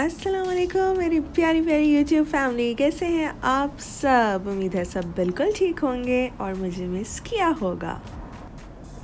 अस्सलाम वालेकुम मेरी प्यारी प्यारी यूट्यूब फैमिली, कैसे हैं आप सब। उम्मीद है सब बिल्कुल ठीक होंगे और मुझे मिस किया होगा।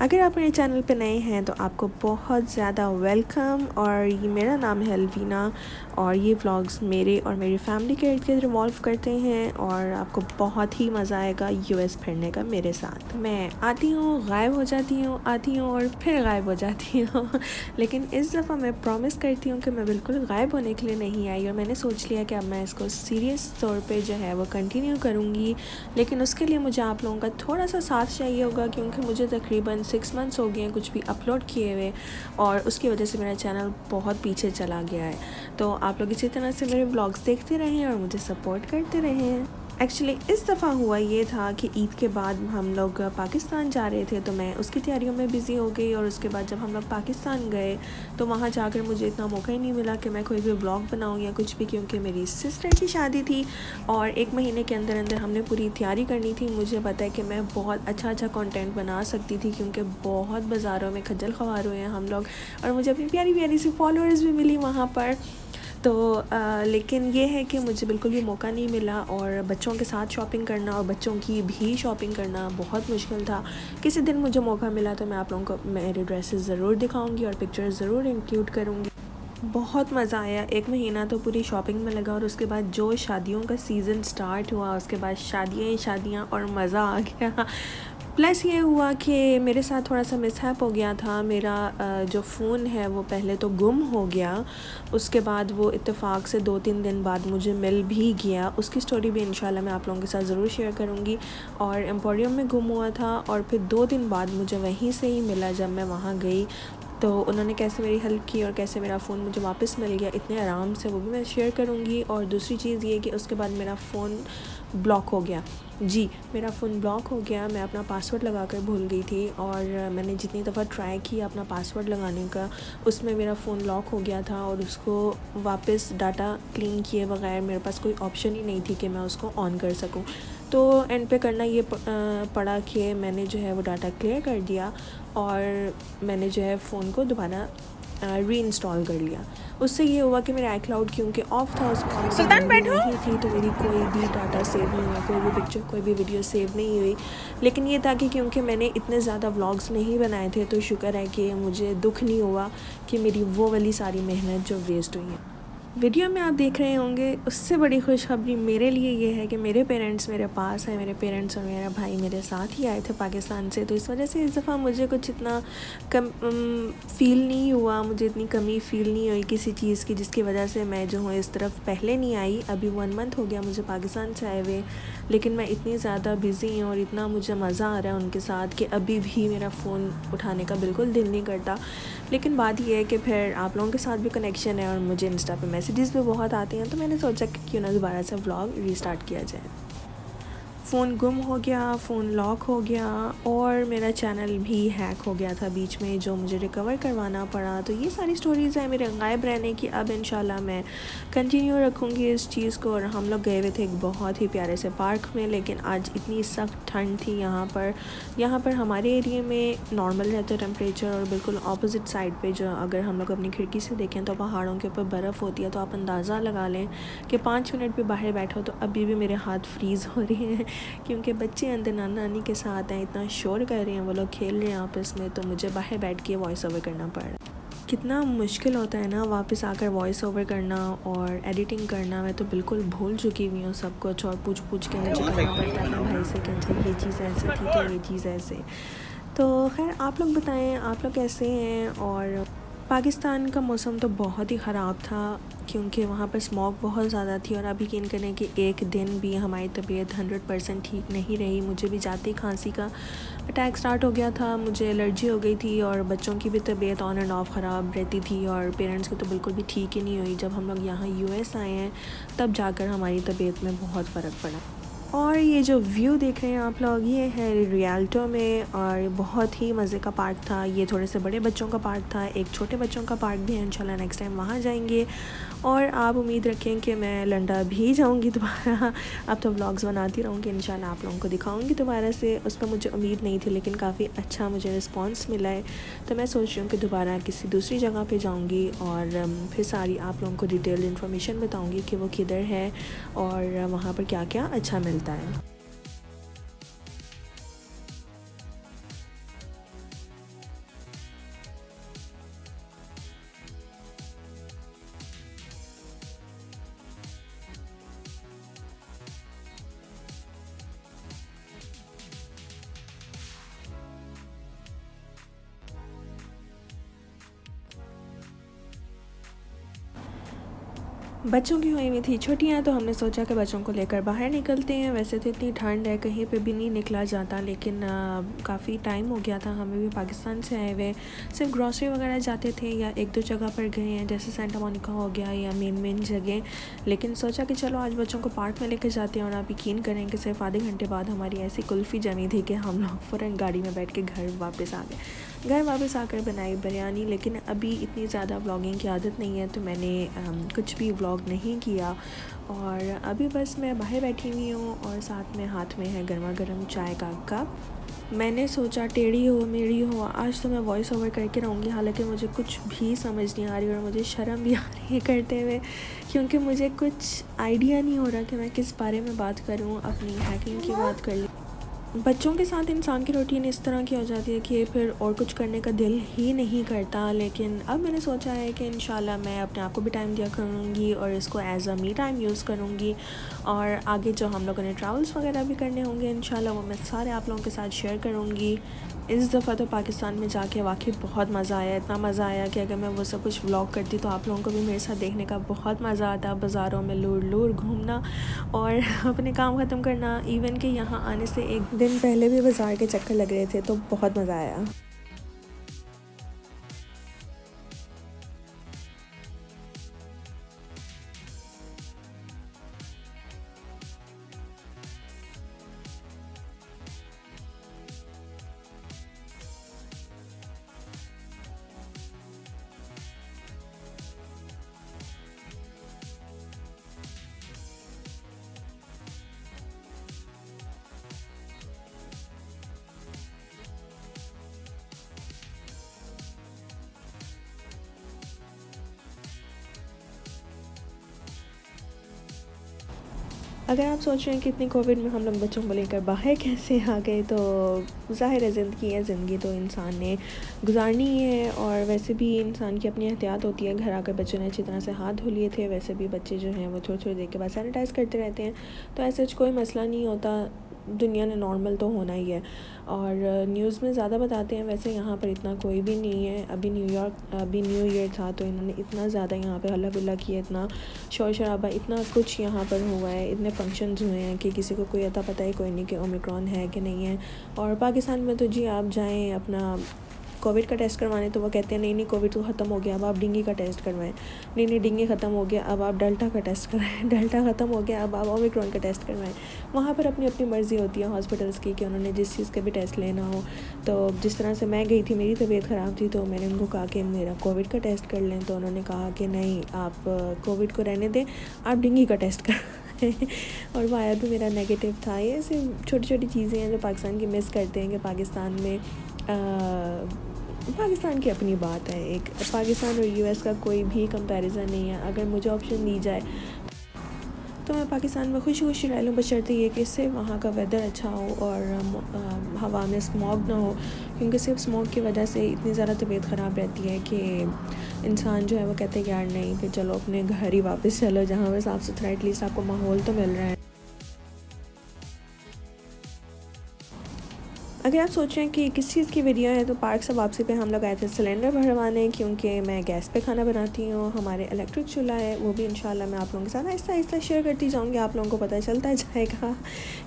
अगर आप मेरे चैनल पे नए हैं तो आपको बहुत ज़्यादा वेलकम। और ये मेरा नाम है अलवीना और ये व्लॉग्स मेरे और मेरी फैमिली के इर्द गिर्द रिवॉल्व करते हैं और आपको बहुत ही मज़ा आएगा यूएस फिरने का मेरे साथ। मैं आती हूँ, गायब हो जाती हूँ, आती हूँ और फिर गायब हो जाती हूँ लेकिन इस दफ़ा मैं प्रॉमिस करती हूँ कि मैं बिल्कुल गायब होने के लिए नहीं आई और मैंने सोच लिया कि अब मैं इसको सीरियस तौर पे जो है वो कंटिन्यू करूँगी। लेकिन उसके लिए मुझे आप लोगों का थोड़ा सा साथ चाहिए होगा क्योंकि मुझे तकरीबन 6 मंथ्स हो गए हैं कुछ भी अपलोड किए हुए और उसकी वजह से मेरा चैनल बहुत पीछे चला गया है। तो आप लोग इसी तरह से मेरे व्लॉग्स देखते रहें और मुझे सपोर्ट करते रहें। एक्चुअली इस दफ़ा हुआ ये था कि ईद के बाद हम लोग पाकिस्तान जा रहे थे तो मैं उसकी तैयारियों में बिज़ी हो गई और उसके बाद जब हम लोग पाकिस्तान गए तो वहाँ जाकर मुझे इतना मौका ही नहीं मिला कि मैं कोई भी व्लॉग बनाऊँ या कुछ भी, क्योंकि मेरी सिस्टर की शादी थी और 1 महीने के अंदर अंदर हमने पूरी तैयारी करनी थी। मुझे पता है कि मैं बहुत अच्छा कंटेंट बना सकती थी क्योंकि बहुत बाज़ारों में खज्जल ख्वार हुए हैं हम लोग और मुझे अपनी प्यारी प्यारी सी फॉलोअर्स भी मिली वहाँ पर। तो लेकिन ये है कि मुझे बिल्कुल भी मौका नहीं मिला और बच्चों के साथ शॉपिंग करना और बच्चों की भी शॉपिंग करना बहुत मुश्किल था। किसी दिन मुझे मौका मिला तो मैं आप लोगों को मेरे ड्रेसेस ज़रूर दिखाऊंगी और पिक्चर्स ज़रूर इंक्लूड करूँगी। बहुत मज़ा आया, 1 महीना तो पूरी शॉपिंग में लगा और उसके बाद जो शादियों का सीज़न स्टार्ट हुआ उसके बाद शादियाँ ही शादियाँ और मज़ा आ गया। प्लस ये हुआ कि मेरे साथ थोड़ा सा मिसहैप हो गया था। मेरा जो फ़ोन है वो पहले तो गुम हो गया, उसके बाद वो इत्तेफाक से 2-3 दिन बाद मुझे मिल भी गया। उसकी स्टोरी भी इंशाल्लाह मैं आप लोगों के साथ ज़रूर शेयर करूँगी। और एम्पोरियम में गुम हुआ था और फिर 2 दिन बाद मुझे वहीं से ही मिला। जब मैं वहाँ गई तो उन्होंने कैसे मेरी हेल्प की और कैसे मेरा फ़ोन मुझे वापस मिल गया इतने आराम से, वो भी मैं शेयर करूँगी। और दूसरी चीज़ ये कि उसके बाद मेरा फ़ोन ब्लॉक हो गया। जी, मेरा फ़ोन ब्लॉक हो गया। मैं अपना पासवर्ड लगाकर भूल गई थी और मैंने जितनी दफ़ा ट्राई किया अपना पासवर्ड लगाने का उसमें मेरा फ़ोन लॉक हो गया था और उसको वापस डाटा क्लीन किए बगैर मेरे पास कोई ऑप्शन ही नहीं थी कि मैं उसको ऑन कर सकूं। तो एंड पे करना ये पड़ा कि मैंने जो है वो डाटा क्लियर कर दिया और मैंने जो है फ़ोन को दोबारा री-इंस्टॉल कर लिया। उससे ये हुआ कि मेरा iCloud क्योंकि ऑफ था उसमें ऑलरेडी मेमोरी नहीं थी तो मेरी कोई भी डाटा सेव नहीं हुआ, कोई भी पिक्चर कोई भी वीडियो सेव नहीं हुई। लेकिन ये था कि क्योंकि मैंने इतने ज़्यादा व्लॉग्स नहीं बनाए थे तो शुक्र है कि मुझे दुख नहीं हुआ कि मेरी वो वाली सारी मेहनत जो वेस्ट हुई है। वीडियो में आप देख रहे होंगे उससे बड़ी खुशखबरी मेरे लिए ये है कि मेरे पेरेंट्स मेरे पास हैं। मेरे पेरेंट्स और मेरा भाई मेरे साथ ही आए थे पाकिस्तान से, तो इस वजह से इस दफ़ा मुझे कुछ इतना कम फ़ील नहीं हुआ, मुझे इतनी कमी फ़ील नहीं हुई किसी चीज़ की जिसकी वजह से मैं जो हूँ इस तरफ पहले नहीं आई। अभी 1 मंथ हो गया मुझे पाकिस्तान से आए हुए, लेकिन मैं इतनी ज़्यादा बिज़ी हूँ और इतना मुझे मज़ा आ रहा है उनके साथ कि अभी भी मेरा फ़ोन उठाने का बिल्कुल दिल नहीं करता। लेकिन बात यह है कि फिर आप लोगों के साथ भी कनेक्शन है और मुझे इंस्टा पे मैसेजेस भी बहुत आते हैं तो मैंने सोचा कि क्यों ना दोबारा से व्लॉग रीस्टार्ट किया जाए। फ़ोन गुम हो गया, फ़ोन लॉक हो गया और मेरा चैनल भी हैक हो गया था बीच में जो मुझे रिकवर करवाना पड़ा। तो ये सारी स्टोरीज़ हैं मेरे गायब रहने की। अब इंशाल्लाह मैं कंटिन्यू रखूँगी इस चीज़ को। और हम लोग गए हुए थे एक बहुत ही प्यारे से पार्क में, लेकिन आज इतनी सख्त ठंड थी यहाँ पर हमारे एरिया में नॉर्मल रहता है टेम्परेचर और बिल्कुल ऑपोजिट साइड पे जो अगर हम लोग अपनी खिड़की से देखें तो पहाड़ों के ऊपर बर्फ़ होती है। तो आप अंदाज़ा लगा लें कि 5 मिनट भी बाहर बैठो तो अभी भी मेरे हाथ फ्रीज़ हो रहे हैं क्योंकि बच्चे अंदर नाना नानी के साथ हैं, इतना शोर कर रहे हैं, वो लोग खेल रहे हैं आपस में, तो मुझे बाहर बैठ के वॉइस ओवर करना पड़ रहा है। कितना मुश्किल होता है ना वापस आकर वॉइस ओवर करना और एडिटिंग करना। मैं तो बिल्कुल भूल चुकी हुई हूँ सब कुछ और पूछ के मुझे करना पड़ता है भाई से कि अच्छा ये चीज़ ऐसे थी तो ये चीज़ ऐसे। तो खैर आप लोग बताएं आप लोग कैसे हैं। और पाकिस्तान का मौसम तो बहुत ही ख़राब था क्योंकि वहाँ पर स्मॉग बहुत ज़्यादा थी और आप यकीन करें कि एक दिन भी हमारी तबीयत 100% ठीक नहीं रही। मुझे भी जाते ही खांसी का अटैक स्टार्ट हो गया था, मुझे एलर्जी हो गई थी और बच्चों की भी तबीयत ऑन एंड ऑफ ख़राब रहती थी और पेरेंट्स की तो बिल्कुल भी ठीक ही नहीं हुई। जब हम लोग यहाँ यूएस आए हैं तब जाकर हमारी तबीयत में बहुत फ़र्क पड़ा। और ये जो व्यू देख रहे हैं आप लोग, ये है रियल्टो में, और बहुत ही मज़े का पार्क था। ये थोड़े से बड़े बच्चों का पार्क था, एक छोटे बच्चों का पार्क भी है। इंशाल्लाह नेक्स्ट टाइम वहाँ जाएंगे। और आप उम्मीद रखें कि मैं लंडा भी जाऊँगी दोबारा। अब तो व्लॉग्स बनाती रहूँगी, इंशाल्लाह आप लोगों को दिखाऊँगी दोबारा से। उस पर मुझे उम्मीद नहीं थी, लेकिन काफ़ी अच्छा मुझे रिस्पॉन्स मिला है। तो मैं सोच रही हूँ कि दोबारा किसी दूसरी जगह पर जाऊँगी और फिर सारी आप लोगों को डिटेल इन्फॉर्मेशन बताऊँगी कि वो किधर है और वहाँ पर क्या क्या अच्छा मिलता है। बच्चों की हुई थी छुट्टियां, तो हमने सोचा कि बच्चों को लेकर बाहर निकलते हैं। वैसे तो इतनी ठंड है, कहीं पे भी नहीं निकला जाता, लेकिन काफ़ी टाइम हो गया था हमें भी पाकिस्तान से आए हुए। सिर्फ ग्रॉसरी वगैरह जाते थे या एक दो जगह पर गए हैं, जैसे सेंटा मोनिका हो गया या मेन जगह। लेकिन सोचा कि चलो आज बच्चों को पार्क में लेकर जाते हैं। और आप यकीन करें कि सिर्फ आधे घंटे बाद हमारी ऐसी कुल्फ़ी जमी थी कि हम लोग फ़ौरन गाड़ी में बैठ के घर वापस आ गए। घर वापस आकर बनाई बिरयानी। लेकिन अभी इतनी ज़्यादा व्लॉगिंग की आदत नहीं है, तो मैंने कुछ भी व्लॉग नहीं किया। और अभी बस मैं बाहर बैठी हुई हूँ और साथ में हाथ में है गर्मा गर्म चाय का कप। मैंने सोचा टेढ़ी हो मेढ़ी हो, आज तो मैं वॉइस ओवर करके रहूँगी। हालांकि मुझे कुछ भी समझ नहीं आ रही और मुझे शर्म भी आ रही है करते हुए, क्योंकि मुझे कुछ आइडिया नहीं हो रहा कि मैं किस बारे में बात करूँ। अपनी हैकिंग की बात कर ली। बच्चों के साथ इंसान की रूटीन इस तरह की हो जाती है कि फिर और कुछ करने का दिल ही नहीं करता। लेकिन अब मैंने सोचा है कि इंशाल्लाह मैं अपने आप को भी टाइम दिया करूँगी और इसको as a me time use करूँगी। और आगे जो हम लोगों ने ट्रैवल्स वगैरह भी करने होंगे इंशाल्लाह, वो मैं सारे आप लोगों के साथ शेयर करूँगी। इस दफ़ा तो पाकिस्तान में जाके वाकई बहुत मज़ा आया। इतना मज़ा आया कि अगर मैं वो सब कुछ व्लॉग करती तो आप लोगों को भी मेरे साथ देखने का बहुत मज़ा आता। बाज़ारों में लूर लूर घूमना और अपने काम ख़त्म करना। इवन कि यहाँ आने से एक दिन पहले भी बाज़ार के चक्कर लग रहे थे, तो बहुत मज़ा आया। अगर आप सोच रहे हैं कि इतनी कोविड में हम लोग बच्चों को लेकर बाहर कैसे आ गए, तो ज़ाहिर है ज़िंदगी है, ज़िंदगी तो इंसान ने गुजारनी ही है। और वैसे भी इंसान की अपनी एहतियात होती है। घर आकर बच्चों ने अच्छी तरह से हाथ धो लिए थे। वैसे भी बच्चे जो हैं वो थोड़ी थोड़ी देर के बाद सैनिटाइज़ करते रहते हैं, तो ऐसे कोई मसला नहीं होता। दुनिया ने नॉर्मल तो होना ही है। और न्यूज़ में ज़्यादा बताते हैं, वैसे यहाँ पर इतना कोई भी नहीं है। अभी न्यू ईयर था, तो इन्होंने इतना ज़्यादा यहाँ पे हल्ला गुल्ला किया, इतना शोर शराबा, इतना कुछ यहाँ पर हुआ है, इतने फंक्शंस हुए हैं कि किसी को कोई अता पता ही कोई नहीं कि ओमिक्रॉन है कि नहीं है। और पाकिस्तान में तो जी आप जाएँ अपना कोविड का टेस्ट करवाने, तो वो कहते हैं नहीं नहीं कोविड तो ख़त्म हो गया, अब आप डेंगू का टेस्ट करवाएं। नहीं नहीं डेंगू ख़त्म हो गया, अब आप डेल्टा का टेस्ट करवाएं। डेल्टा ख़त्म हो गया, अब आप ओमिक्रॉन का टेस्ट करवाएं। वहाँ पर अपनी अपनी मर्ज़ी होती है हॉस्पिटल्स की कि उन्होंने जिस चीज़ का भी टेस्ट लेना हो। तो जिस तरह से मैं गई थी, मेरी तबीयत ख़राब थी, तो मैंने उनको कहा कि मेरा कोविड का टेस्ट कर लें, तो उन्होंने कहा कि नहीं आप कोविड को रहने दें, आप डेंगू का टेस्ट कर और वो आया भी मेरा नेगेटिव था। ये ऐसे छोटी छोटी चीज़ें हैं जो पाकिस्तान की मिस करते हैं कि पाकिस्तान में पाकिस्तान की अपनी बात है। एक पाकिस्तान और यूएस का कोई भी कंपैरिजन नहीं है। अगर मुझे ऑप्शन दी जाए तो मैं पाकिस्तान में खुशी खुशी रह लूँ, बशर्ते ये कि सिर्फ वहाँ का वेदर अच्छा हो और हवा में स्मॉग ना हो। क्योंकि सिर्फ स्मॉग की वजह से इतनी ज़्यादा तबीयत ख़राब रहती है कि इंसान जो है वो कहते हैं यार नहीं, फिर चलो अपने घर ही वापस चलो, जहाँ पर साफ़ सुथरा एटलीस्ट आपको माहौल तो मिल रहा है। अगर आप सोच रहे हैं कि किस चीज़ की वीडियो है तो पार्क से वापसी पे हम लोग आए थे सिलेंडर भरवाने, क्योंकि मैं गैस पे खाना बनाती हूँ। हमारे इलेक्ट्रिक चूल्हा है, वो भी इंशाल्लाह मैं आप लोगों के साथ आहिस्ता आहिस्ता शेयर करती जाऊँगी, आप लोगों को पता चलता जाएगा।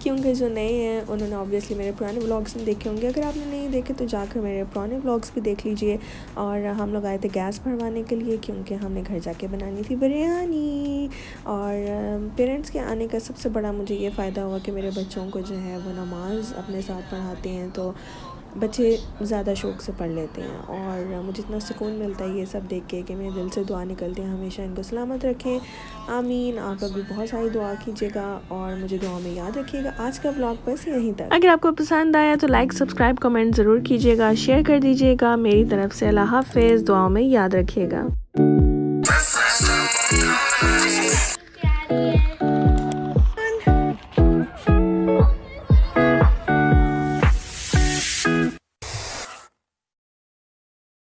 क्योंकि जो नए हैं उन्होंने ऑब्वियसली मेरे पुराने व्लॉग्स में देखे होंगे, अगर आपने नहीं देखे तो जाकर मेरे पुराने व्लॉग्स भी देख लीजिए। और हम लोग आए थे गैस भरवाने के लिए, क्योंकि हमने घर जाके बनानी थी बिरयानी। और पेरेंट्स के आने का सबसे बड़ा मुझे ये फ़ायदा हुआ कि मेरे बच्चों को जो है वो नमाज़ अपने साथ पढ़ाते हैं, तो बच्चे ज़्यादा शौक़ से पढ़ लेते हैं। और मुझे इतना सुकून मिलता है ये सब देख के कि मेरे दिल से दुआ निकलती है, हमेशा इनको सलामत रखें, आमीन। आप लोग भी बहुत सारी दुआ कीजिएगा और मुझे दुआ में याद रखिएगा। आज का व्लॉग बस यहीं तक। अगर आपको पसंद आया तो लाइक, सब्सक्राइब, कमेंट ज़रूर कीजिएगा, शेयर कर दीजिएगा। मेरी तरफ से अल्लाह हाफ़िज़, दुआओं में याद रखिएगा।